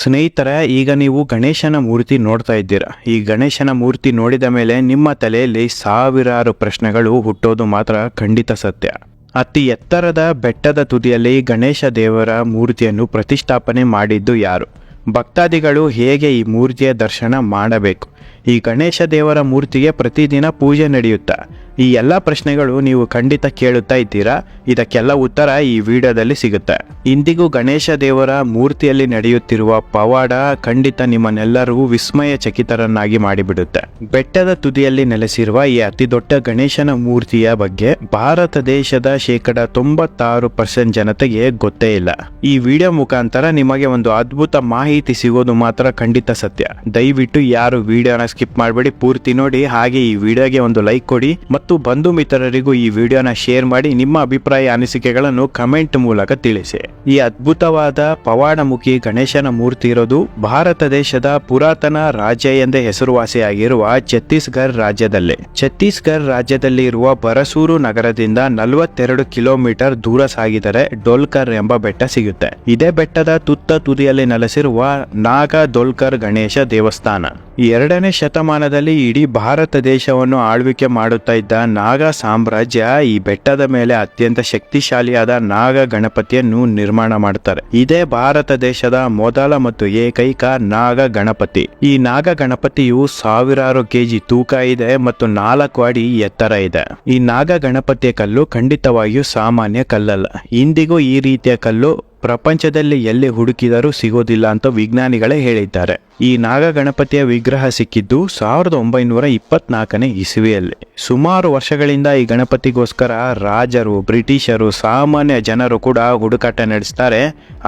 ಸ್ನೇಹಿತರ, ಈಗ ನೀವು ಗಣೇಶನ ಮೂರ್ತಿ ನೋಡ್ತಾ ಇದ್ದೀರಾ. ಈ ಗಣೇಶನ ಮೂರ್ತಿ ನೋಡಿದ ಮೇಲೆ ನಿಮ್ಮ ತಲೆಯಲ್ಲಿ ಸಾವಿರಾರು ಪ್ರಶ್ನೆಗಳು ಹುಟ್ಟೋದು ಮಾತ್ರ ಖಂಡಿತ ಸತ್ಯ. ಅತಿ ಎತ್ತರದ ಬೆಟ್ಟದ ತುದಿಯಲ್ಲಿ ಗಣೇಶ ದೇವರ ಮೂರ್ತಿಯನ್ನು ಪ್ರತಿಷ್ಠಾಪನೆ ಮಾಡಿದ್ದು ಯಾರು? ಭಕ್ತಾದಿಗಳು ಹೇಗೆ ಈ ಮೂರ್ತಿಯ ದರ್ಶನ ಮಾಡಬೇಕು? ಈ ಗಣೇಶ ದೇವರ ಮೂರ್ತಿಗೆ ಪ್ರತಿದಿನ ಪೂಜೆ ನಡೆಯುತ್ತಾ? ಈ ಎಲ್ಲ ಪ್ರಶ್ನೆಗಳು ನೀವು ಖಂಡಿತ ಕೇಳುತ್ತಾ ಇದ್ದೀರಾ. ಇದಕ್ಕೆಲ್ಲ ಉತ್ತರ ಈ ವಿಡಿಯೋದಲ್ಲಿ ಸಿಗುತ್ತೆ. ಇಂದಿಗೂ ಗಣೇಶ ದೇವರ ಮೂರ್ತಿಯಲ್ಲಿ ನಡೆಯುತ್ತಿರುವ ಪವಾಡ ಖಂಡಿತ ನಿಮ್ಮನ್ನೆಲ್ಲರೂ ವಿಸ್ಮಯ ಚಕಿತರನ್ನಾಗಿ ಮಾಡಿಬಿಡುತ್ತೆ. ಬೆಟ್ಟದ ತುದಿಯಲ್ಲಿ ನೆಲೆಸಿರುವ ಈ ಅತಿ ದೊಡ್ಡ ಗಣೇಶನ ಮೂರ್ತಿಯ ಬಗ್ಗೆ ಭಾರತ ದೇಶದ 96% ಜನತೆಗೆ ಗೊತ್ತೇ ಇಲ್ಲ. ಈ ವಿಡಿಯೋ ಮುಖಾಂತರ ನಿಮಗೆ ಒಂದು ಅದ್ಭುತ ಮಾಹಿತಿ ಸಿಗೋದು ಮಾತ್ರ ಖಂಡಿತ ಸತ್ಯ. ದಯವಿಟ್ಟು ಯಾರು ವಿಡಿಯೋನ ಸ್ಕಿಪ್ ಮಾಡಬೇಡಿ, ಪೂರ್ತಿ ನೋಡಿ. ಹಾಗೆ ಈ ವಿಡಿಯೋಗೆ ಒಂದು ಲೈಕ್ ಕೊಡಿ ಮತ್ತು ಬಂಧು ಮಿತ್ರರಿಗೂ ಈ ವಿಡಿಯೋನ ಶೇರ್ ಮಾಡಿ ನಿಮ್ಮ ಅಭಿಪ್ರಾಯ ಅನಿಸಿಕೆಗಳನ್ನು ಕಮೆಂಟ್ ಮೂಲಕ ತಿಳಿಸಿ. ಈ ಅದ್ಭುತವಾದ ಪವಾಡಮುಖಿ ಗಣೇಶನ ಮೂರ್ತಿ ಇರೋದು ಭಾರತ ದೇಶದ ಪುರಾತನ ರಾಜ್ಯ ಎಂದೇ ಹೆಸರುವಾಸಿಯಾಗಿರುವ ಛತ್ತೀಸ್ಗಢ ರಾಜ್ಯದಲ್ಲಿ. ಛತ್ತೀಸ್ಗಢ ರಾಜ್ಯದಲ್ಲಿ ಇರುವ ಬರಸೂರು ನಗರದಿಂದ 42 ಕಿಲೋಮೀಟರ್ ದೂರ ಸಾಗಿದರೆ ಡೋಲ್ಕರ್ ಎಂಬ ಬೆಟ್ಟ ಸಿಗುತ್ತೆ. ಇದೇ ಬೆಟ್ಟದ ತುತ್ತ ತುದಿಯಲ್ಲಿ ನೆಲೆಸಿರುವ ನಾಗ ದೋಲ್ಕರ್ ಗಣೇಶ ದೇವಸ್ಥಾನ. 2ನೇ ಶತಮಾನದಲ್ಲಿ ಇಡೀ ಭಾರತ ದೇಶವನ್ನು ಆಳ್ವಿಕೆ ಮಾಡುತ್ತಾ ಇದ್ದ ನಾಗ ಸಾಮ್ರಾಜ್ಯ ಈ ಬೆಟ್ಟದ ಮೇಲೆ ಅತ್ಯಂತ ಶಕ್ತಿಶಾಲಿಯಾದ ನಾಗ ಗಣಪತಿಯನ್ನು ನಿರ್ಮಾಣ ಮಾಡುತ್ತಾರೆ. ಇದೇ ಭಾರತ ದೇಶದ ಮೊದಲ ಮತ್ತು ಏಕೈಕ ನಾಗ ಗಣಪತಿ. ಈ ನಾಗ ಗಣಪತಿಯು ಸಾವಿರಾರು ಕೆಜಿ ತೂಕ ಇದೆ ಮತ್ತು 4 ಅಡಿ ಎತ್ತರ ಇದೆ. ಈ ನಾಗ ಗಣಪತಿಯ ಕಲ್ಲು ಖಂಡಿತವಾಗಿಯೂ ಸಾಮಾನ್ಯ ಕಲ್ಲಲ್ಲ. ಇಂದಿಗೂ ಈ ರೀತಿಯ ಕಲ್ಲು ಪ್ರಪಂಚದಲ್ಲಿ ಎಲ್ಲಿ ಹುಡುಕಿದರೂ ಸಿಗೋದಿಲ್ಲ ಅಂತ ವಿಜ್ಞಾನಿಗಳೇ ಹೇಳಿದ್ದಾರೆ. ಈ ನಾಗ ಗಣಪತಿಯ ವಿಗ್ರಹ ಸಿಕ್ಕಿದ್ದು 1924ನೇ ಇಸವಿಯಲ್ಲಿ. ಸುಮಾರು ವರ್ಷಗಳಿಂದ ಈ ಗಣಪತಿಗೋಸ್ಕರ ರಾಜರು, ಬ್ರಿಟಿಷರು, ಸಾಮಾನ್ಯ ಜನರು ಕೂಡ ಹುಡುಕಾಟ ನಡೆಸ್ತಾರೆ,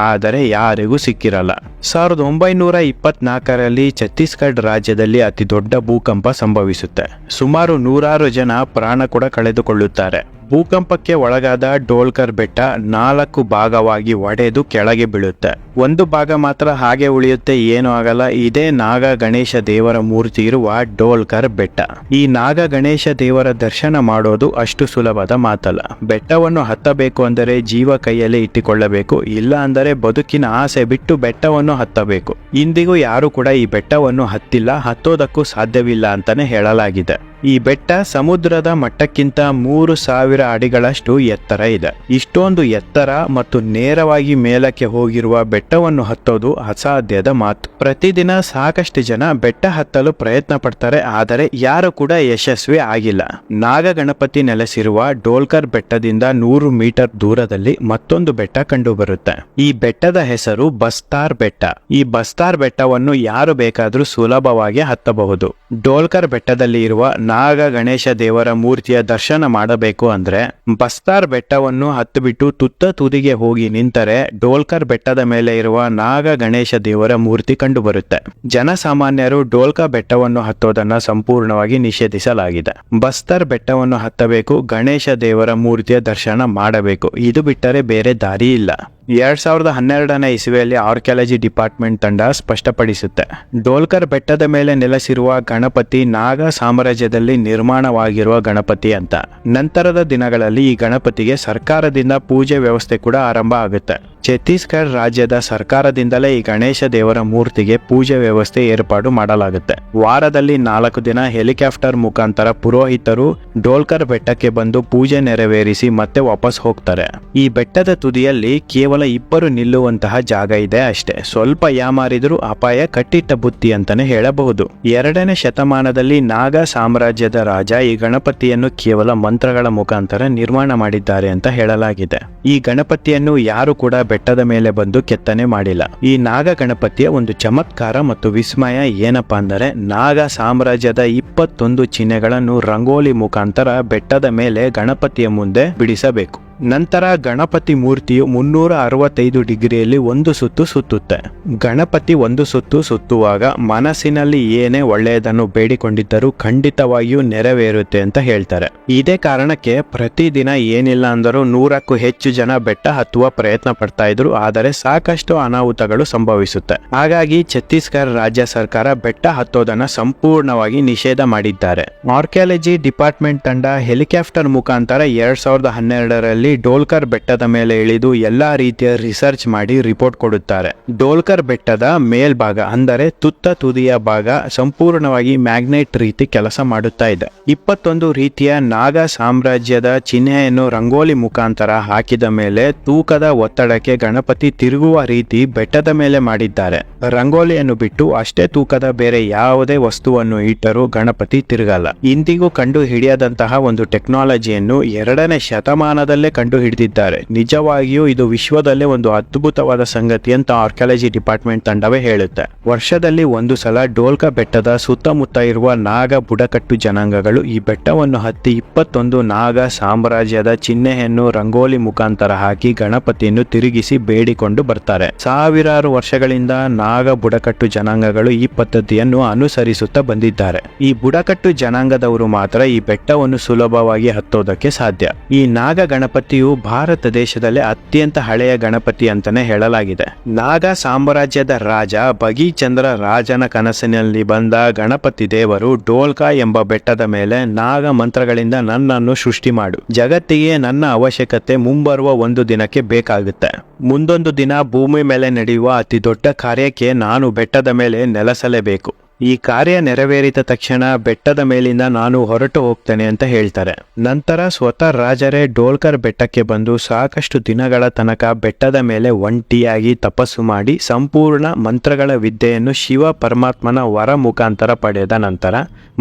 ಆದರೆ ಯಾರಿಗೂ ಸಿಕ್ಕಿರಲ್ಲ. 1924ರಲ್ಲಿ ಛತ್ತೀಸ್ಗಢ ರಾಜ್ಯದಲ್ಲಿ ಅತಿ ದೊಡ್ಡ ಭೂಕಂಪ ಸಂಭವಿಸುತ್ತೆ. ಸುಮಾರು 100 ಜನ ಪ್ರಾಣ ಕೂಡ ಕಳೆದುಕೊಳ್ಳುತ್ತಾರೆ. ಭೂಕಂಪಕ್ಕೆ ಒಳಗಾದ ಡೋಲ್ಕರ್ ಬೆಟ್ಟ 4 ಭಾಗವಾಗಿ ಒಡೆದು ಕೆಳಗೆ ಬೀಳುತ್ತೆ. ಒಂದು ಭಾಗ ಮಾತ್ರ ಹಾಗೆ ಉಳಿಯುತ್ತೆ, ಏನೂ ಆಗಲ್ಲ. ಇದೇ ನಾಗ ಗಣೇಶ ದೇವರ ಮೂರ್ತಿ ಇರುವ ಡೋಲ್ಕರ್ ಬೆಟ್ಟ. ಈ ನಾಗ ಗಣೇಶ ದೇವರ ದರ್ಶನ ಮಾಡೋದು ಅಷ್ಟು ಸುಲಭದ ಮಾತಲ್ಲ. ಬೆಟ್ಟವನ್ನು ಹತ್ತಬೇಕು ಅಂದರೆ ಜೀವ ಕೈಯಲ್ಲಿ ಇಟ್ಟುಕೊಳ್ಳಬೇಕು, ಇಲ್ಲ ಅಂದರೆ ಬದುಕಿನ ಆಸೆ ಬಿಟ್ಟು ಬೆಟ್ಟವನ್ನು ಹತ್ತಬೇಕು. ಇಂದಿಗೂ ಯಾರು ಕೂಡ ಈ ಬೆಟ್ಟವನ್ನು ಹತ್ತಿಲ್ಲ, ಹತ್ತೋದಕ್ಕೂ ಸಾಧ್ಯವಿಲ್ಲ ಅಂತಾನೆ ಹೇಳಲಾಗಿದೆ. ಈ ಬೆಟ್ಟ ಸಮುದ್ರದ ಮಟ್ಟಕ್ಕಿಂತ 3000 ಅಡಿಗಳಷ್ಟು ಎತ್ತರ ಇದೆ. ಇಷ್ಟೊಂದು ಎತ್ತರ ಮತ್ತು ನೇರವಾಗಿ ಮೇಲಕ್ಕೆ ಹೋಗಿರುವ ಬೆಟ್ಟವನ್ನು ಹತ್ತೋದು ಅಸಾಧ್ಯದ ಮಾತು. ಪ್ರತಿದಿನ ಸಾಕಷ್ಟು ಜನ ಬೆಟ್ಟ ಹತ್ತಲು ಪ್ರಯತ್ನ ಪಡ್ತಾರೆ, ಆದರೆ ಯಾರು ಕೂಡ ಯಶಸ್ವಿ ಆಗಿಲ್ಲ. ನಾಗ ಗಣಪತಿ ನೆಲೆಸಿರುವ ಡೋಲ್ಕರ್ ಬೆಟ್ಟದಿಂದ 100 ಮೀಟರ್ ದೂರದಲ್ಲಿ ಮತ್ತೊಂದು ಬೆಟ್ಟ ಕಂಡು ಬರುತ್ತೆ. ಈ ಬೆಟ್ಟದ ಹೆಸರು ಬಸ್ತಾರ್ ಬೆಟ್ಟ. ಈ ಬಸ್ತಾರ್ ಬೆಟ್ಟವನ್ನು ಯಾರು ಬೇಕಾದ್ರೂ ಸುಲಭವಾಗಿ ಹತ್ತಬಹುದು. ಡೋಲ್ಕರ್ ಬೆಟ್ಟದಲ್ಲಿ ಇರುವ ನಾಗ ಗಣೇಶ ದೇವರ ಮೂರ್ತಿಯ ದರ್ಶನ ಮಾಡಬೇಕು ಅಂದ್ರೆ ಬಸ್ತಾರ್ ಬೆಟ್ಟವನ್ನು ಹತ್ತಿಬಿಟ್ಟು ತುತ್ತ ತುದಿಗೆ ಹೋಗಿ ನಿಂತರೆ ಡೋಲ್ಕರ್ ಬೆಟ್ಟದ ಮೇಲೆ ಇರುವ ನಾಗ ಗಣೇಶ ದೇವರ ಮೂರ್ತಿ ಕಂಡು ಬರುತ್ತೆ. ಜನಸಾಮಾನ್ಯರು ಡೋಲ್ಕರ್ ಬೆಟ್ಟವನ್ನು ಹತ್ತೋದನ್ನ ಸಂಪೂರ್ಣವಾಗಿ ನಿಷೇಧಿಸಲಾಗಿದೆ. ಬಸ್ತಾರ್ ಬೆಟ್ಟವನ್ನು ಹತ್ತಬೇಕು, ಗಣೇಶ ದೇವರ ಮೂರ್ತಿಯ ದರ್ಶನ ಮಾಡಬೇಕು. ಇದು ಬಿಟ್ಟರೆ ಬೇರೆ ದಾರಿ ಇಲ್ಲ. 2012ನೇ ಇಸವಿಯಲ್ಲಿ ಆರ್ಕಿಯಾಲಜಿ ಡಿಪಾರ್ಟ್ಮೆಂಟ್ ತಂಡ ಸ್ಪಷ್ಟಪಡಿಸುತ್ತೆ, ಡೋಲ್ಕರ್ ಬೆಟ್ಟದ ಮೇಲೆ ನೆಲೆಸಿರುವ ಗಣಪತಿ ನಾಗ ಸಾಮ್ರಾಜ್ಯದಲ್ಲಿ ನಿರ್ಮಾಣವಾಗಿರುವ ಗಣಪತಿ ಅಂತ. ನಂತರದ ದಿನಗಳಲ್ಲಿ ಈ ಗಣಪತಿಗೆ ಸರ್ಕಾರದಿಂದ ಪೂಜೆ ವ್ಯವಸ್ಥೆ ಕೂಡ ಆರಂಭ ಆಗುತ್ತೆ. ಛತ್ತೀಸ್ಗಢ ರಾಜ್ಯದ ಸರ್ಕಾರದಿಂದಲೇ ಈ ಗಣೇಶ ದೇವರ ಮೂರ್ತಿಗೆ ಪೂಜೆ ವ್ಯವಸ್ಥೆ ಏರ್ಪಾಡು ಮಾಡಲಾಗುತ್ತೆ. ವಾರದಲ್ಲಿ 4 ದಿನ ಹೆಲಿಕಾಪ್ಟರ್ ಮುಖಾಂತರ ಪುರೋಹಿತರು ಡೋಲ್ಕರ್ ಬೆಟ್ಟಕ್ಕೆ ಬಂದು ಪೂಜೆ ನೆರವೇರಿಸಿ ಮತ್ತೆ ವಾಪಸ್ ಹೋಗ್ತಾರೆ. ಈ ಬೆಟ್ಟದ ತುದಿಯಲ್ಲಿ ಕೇವಲ 2 ನಿಲ್ಲುವಂತಹ ಜಾಗ ಇದೆ ಅಷ್ಟೇ. ಸ್ವಲ್ಪ ಯಾಮಾರಿದ್ರು ಅಪಾಯ ಕಟ್ಟಿಟ್ಟ ಬುತ್ತಿ ಅಂತಾನೆ ಹೇಳಬಹುದು. 2ನೇ ಶತಮಾನದಲ್ಲಿ ನಾಗ ಸಾಮ್ರಾಜ್ಯದ ರಾಜ ಈ ಗಣಪತಿಯನ್ನು ಕೇವಲ ಮಂತ್ರಗಳ ಮುಖಾಂತರ ನಿರ್ಮಾಣ ಮಾಡಿದ್ದಾರೆ ಅಂತ ಹೇಳಲಾಗಿದೆ. ಈ ಗಣಪತಿಯನ್ನು ಯಾರು ಕೂಡ ಬೆಟ್ಟದ ಮೇಲೆ ಬಂದು ಕೆತ್ತನೆ ಮಾಡಿಲ್ಲ. ಈ ನಾಗ ಗಣಪತಿಯ ಒಂದು ಚಮತ್ಕಾರ ಮತ್ತು ವಿಸ್ಮಯ ಏನಪ್ಪಾ ಅಂದರೆ, ನಾಗ ಸಾಮ್ರಾಜ್ಯದ 21 ಚಿಹ್ನೆಗಳನ್ನು ರಂಗೋಲಿ ಮುಖಾಂತರ ಬೆಟ್ಟದ ಮೇಲೆ ಗಣಪತಿಯ ಮುಂದೆ ಬಿಡಿಸಬೇಕು. ನಂತರ ಗಣಪತಿ ಮೂರ್ತಿಯು 365 ಡಿಗ್ರಿಯಲ್ಲಿ ಒಂದು ಸುತ್ತು ಸುತ್ತುತ್ತೆ. ಗಣಪತಿ ಒಂದು ಸುತ್ತು ಸುತ್ತುವಾಗ ಮನಸ್ಸಿನಲ್ಲಿ ಏನೇ ಒಳ್ಳೆಯದನ್ನು ಬೇಡಿಕೊಂಡಿದ್ದರೂ ಖಂಡಿತವಾಗಿಯೂ ನೆರವೇರುತ್ತೆ ಅಂತ ಹೇಳ್ತಾರೆ. ಇದೇ ಕಾರಣಕ್ಕೆ ಪ್ರತಿದಿನ ಏನಿಲ್ಲ ಅಂದರೂ 100ಕ್ಕೂ ಹೆಚ್ಚು ಜನ ಬೆಟ್ಟ ಹತ್ತುವ ಪ್ರಯತ್ನ ಪಡ್ತಾ ಇದ್ರು, ಆದರೆ ಸಾಕಷ್ಟು ಅನಾಹುತಗಳು ಸಂಭವಿಸುತ್ತೆ. ಹಾಗಾಗಿ ಛತ್ತೀಸ್ಗಢ ರಾಜ್ಯ ಸರ್ಕಾರ ಬೆಟ್ಟ ಹತ್ತೋದನ್ನ ಸಂಪೂರ್ಣವಾಗಿ ನಿಷೇಧ ಮಾಡಿದ್ದಾರೆ. ಆರ್ಕಿಯಾಲಜಿ ಡಿಪಾರ್ಟ್ಮೆಂಟ್ ತಂಡ ಹೆಲಿಕಾಪ್ಟರ್ ಮುಖಾಂತರ 2012ರಲ್ಲಿ ವರ್ಷದಲ್ಲಿ ಡೋಲ್ಕರ್ ಬೆಟ್ಟದ ಮೇಲೆ ಇಳಿದು ಎಲ್ಲಾ ರೀತಿಯ ರಿಸರ್ಚ್ ಮಾಡಿ ರಿಪೋರ್ಟ್ ಕೊಡುತ್ತಾರೆ. ಡೋಲ್ಕರ್ ಬೆಟ್ಟದ ಮೇಲ್ಭಾಗ ಅಂದರೆ ತುತ್ತ ತುದಿಯ ಭಾಗ ಸಂಪೂರ್ಣವಾಗಿ ಮ್ಯಾಗ್ನೆಟ್ ರೀತಿ ಕೆಲಸ ಮಾಡುತ್ತಾ ಇದೆ. 21 ರೀತಿಯ ನಾಗ ಸಾಮ್ರಾಜ್ಯದ ಚಿಹ್ನೆಯನ್ನು ರಂಗೋಲಿ ಮುಖಾಂತರ ಹಾಕಿದ ಮೇಲೆ ತೂಕದ ಒತ್ತಡಕ್ಕೆ ಗಣಪತಿ ತಿರುಗುವ ರೀತಿ ಬೆಟ್ಟದ ಮೇಲೆ ಮಾಡಿದ್ದಾರೆ. ರಂಗೋಲಿಯನ್ನು ಬಿಟ್ಟು ಅಷ್ಟೇ ತೂಕದ ಬೇರೆ ಯಾವುದೇ ವಸ್ತುವನ್ನು ಇಟ್ಟರೂ ಗಣಪತಿ ತಿರುಗಲ್ಲ. ಇಂದಿಗೂ ಕಂಡು ಹಿಡಿಯದಂತಹ ಒಂದು ಟೆಕ್ನಾಲಜಿಯನ್ನು 2ನೇ ಶತಮಾನದಲ್ಲೇ ಕಂಡು ಹಿಡಿದಿದ್ದಾರೆ. ನಿಜವಾಗಿಯೂ ಇದು ವಿಶ್ವದಲ್ಲೇ ಒಂದು ಅದ್ಭುತವಾದ ಸಂಗತಿ ಅಂತ ಆರ್ಕಿಯಾಲಜಿ ಡಿಪಾರ್ಟ್ಮೆಂಟ್ ತಂಡವೇ ಹೇಳುತ್ತೆ. ವರ್ಷದಲ್ಲಿ ಒಂದು ಸಲ ಡೋಲ್ಕ ಬೆಟ್ಟದ ಸುತ್ತಮುತ್ತ ಇರುವ ನಾಗ ಬುಡಕಟ್ಟು ಜನಾಂಗಗಳು ಈ ಬೆಟ್ಟವನ್ನು ಹತ್ತಿ 21 ನಾಗ ಸಾಮ್ರಾಜ್ಯದ ಚಿಹ್ನೆಯನ್ನು ರಂಗೋಲಿ ಮುಖಾಂತರ ಹಾಕಿ ಗಣಪತಿಯನ್ನು ತಿರುಗಿಸಿ ಬೇಡಿಕೊಂಡು ಬರ್ತಾರೆ. ಸಾವಿರಾರು ವರ್ಷಗಳಿಂದ ನಾಗ ಬುಡಕಟ್ಟು ಜನಾಂಗಗಳು ಈ ಪದ್ಧತಿಯನ್ನು ಅನುಸರಿಸುತ್ತಾ ಬಂದಿದ್ದಾರೆ. ಈ ಬುಡಕಟ್ಟು ಜನಾಂಗದವರು ಮಾತ್ರ ಈ ಬೆಟ್ಟವನ್ನು ಸುಲಭವಾಗಿ ಹತ್ತೋದಕ್ಕೆ ಸಾಧ್ಯ. ಈ ನಾಗ ಗಣಪತಿಯು ಭಾರತ ದೇಶದಲ್ಲಿ ಅತ್ಯಂತ ಹಳೆಯ ಗಣಪತಿ ಅಂತಾನೆ ಹೇಳಲಾಗಿದೆ. ನಾಗ ಸಾಮ್ರಾಜ್ಯದ ರಾಜ ಭಗೀಚಂದ್ರ ರಾಜನ ಕನಸಿನಲ್ಲಿ ಬಂದ ಗಣಪತಿ ದೇವರು ಡೋಲ್ಕ ಎಂಬ ಬೆಟ್ಟದ ಮೇಲೆ ನಾಗ ಮಂತ್ರಗಳಿಂದ ನನ್ನನ್ನು ಸೃಷ್ಟಿ ಮಾಡು, ಜಗತ್ತಿಗೆ ನನ್ನ ಅವಶ್ಯಕತೆ ಮುಂಬರುವ ಒಂದು ದಿನಕ್ಕೆ ಬೇಕಾಗುತ್ತೆ. ಮುಂದೊಂದು ದಿನ ಭೂಮಿ ಮೇಲೆ ನಡೆಯುವ ಅತಿ ದೊಡ್ಡ ಕಾರ್ಯಕ್ಕೆ ನಾನು ಬೆಟ್ಟದ ಮೇಲೆ ನೆಲೆಸಲೇಬೇಕು. ಈ ಕಾರ್ಯ ನೆರವೇರಿದ ತಕ್ಷಣ ಬೆಟ್ಟದ ಮೇಲಿಂದ ನಾನು ಹೊರಟು ಹೋಗ್ತೇನೆ ಅಂತ ಹೇಳ್ತಾರೆ. ನಂತರ ಸ್ವತಃ ರಾಜರೇ ಡೋಲ್ಕರ್ ಬೆಟ್ಟಕ್ಕೆ ಬಂದು ಸಾಕಷ್ಟು ದಿನಗಳ ತನಕ ಬೆಟ್ಟದ ಮೇಲೆ ಒಂಟಿಯಾಗಿ ತಪಸ್ಸು ಮಾಡಿ ಸಂಪೂರ್ಣ ಮಂತ್ರಗಳ ವಿದ್ಯೆಯನ್ನು ಶಿವ ಪರಮಾತ್ಮನ ವರ ಮುಖಾಂತರ ಪಡೆದ ನಂತರ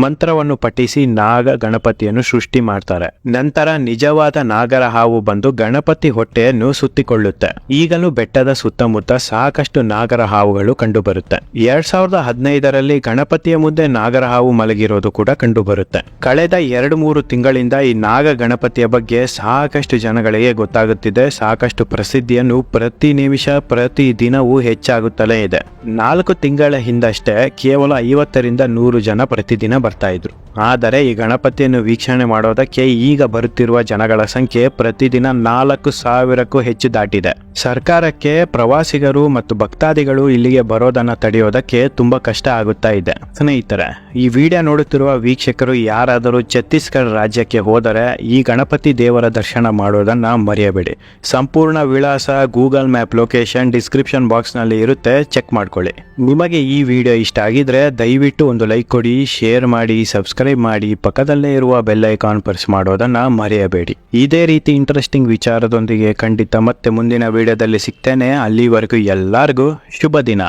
ಮಂತ್ರವನ್ನು ಪಠಿಸಿ ನಾಗ ಗಣಪತಿಯನ್ನು ಸೃಷ್ಟಿ ಮಾಡ್ತಾರೆ. ನಂತರ ನಿಜವಾದ ನಾಗರ ಹಾವು ಬಂದು ಗಣಪತಿ ಹೊಟ್ಟೆಯನ್ನು ಸುತ್ತಿಕೊಳ್ಳುತ್ತೆ. ಈಗಲೂ ಬೆಟ್ಟದ ಸುತ್ತಮುತ್ತ ಸಾಕಷ್ಟು ನಾಗರ ಹಾವುಗಳು ಕಂಡುಬರುತ್ತೆ. 2015ರಲ್ಲಿ ಗಣಪತಿಯ ಮುಂದೆ ನಾಗರ ಹಾವು ಮಲಗಿರೋದು ಕೂಡ ಕಂಡುಬರುತ್ತೆ. ಕಳೆದ 2-3 ತಿಂಗಳಿಂದ ಈ ನಾಗ ಗಣಪತಿಯ ಬಗ್ಗೆ ಸಾಕಷ್ಟು ಜನಗಳಿಗೆ ಗೊತ್ತಾಗುತ್ತಿದೆ. ಸಾಕಷ್ಟು ಪ್ರಸಿದ್ಧಿಯನ್ನು ಪ್ರತಿ ನಿಮಿಷ ಪ್ರತಿ ದಿನವೂ ಹೆಚ್ಚಾಗುತ್ತಲೇ ಇದೆ. 4 ತಿಂಗಳ ಹಿಂದಷ್ಟೇ ಕೇವಲ 50ರಿಂದ 100 ಜನ ಪ್ರತಿದಿನ ಬರ್ತಾ ಇದ್ರು. ಆದರೆ ಈ ಗಣಪತಿಯನ್ನು ವೀಕ್ಷಣೆ ಮಾಡೋದಕ್ಕೆ ಈಗ ಬರುತ್ತಿರುವ ಜನಗಳ ಸಂಖ್ಯೆ ಪ್ರತಿದಿನ 4,000ಕ್ಕೂ ಹೆಚ್ಚು ದಾಟಿದೆ. ಸರ್ಕಾರಕ್ಕೆ ಪ್ರವಾಸಿಗರು ಮತ್ತು ಭಕ್ತಾದಿಗಳು ಇಲ್ಲಿಗೆ ಬರೋದನ್ನ ತಡೆಯೋದಕ್ಕೆ ತುಂಬಾ ಕಷ್ಟ ಆಗುತ್ತಾ ಇದೆ. ಸ್ನೇಹಿತರೆ, ಈ ವಿಡಿಯೋ ನೋಡುತ್ತಿರುವ ವೀಕ್ಷಕರು ಯಾರಾದರೂ ಛತ್ತೀಸ್ಗಢ ರಾಜ್ಯಕ್ಕೆ ಹೋದರೆ ಈ ಗಣಪತಿ ದೇವರ ದರ್ಶನ ಮಾಡೋದನ್ನ ಮರೆಯಬೇಡಿ. ಸಂಪೂರ್ಣ ವಿಳಾಸ Google map location description box ನಲ್ಲಿ ಇರುತ್ತೆ, ಚೆಕ್ ಮಾಡ್ಕೊಳ್ಳಿ. ನಿಮಗೆ ಈ ವಿಡಿಯೋ ಇಷ್ಟ ಆಗಿದ್ರೆ ದಯವಿಟ್ಟು ಒಂದು ಲೈಕ್ ಕೊಡಿ, ಶೇರ್ ಮಾಡಿ, ಸಬ್ಸ್ಕ್ರೈಬ್ ಮಾಡಿ, ಪಕ್ಕದಲ್ಲೇ ಇರುವ ಬೆಲ್ ಐಕಾನ್ ಪ್ರೆಸ್ ಮಾಡೋದನ್ನ ಮರೆಯಬೇಡಿ. ಇದೇ ರೀತಿ ಇಂಟ್ರೆಸ್ಟಿಂಗ್ ವಿಚಾರದೊಂದಿಗೆ ಖಂಡಿತ ಮತ್ತೆ ಮುಂದಿನ ವಿಡಿಯೋದಲ್ಲಿ ಸಿಗ್ತೇನೆ. ಅಲ್ಲಿವರೆಗೂ ಎಲ್ಲರಿಗೂ ಶುಭ ದಿನ.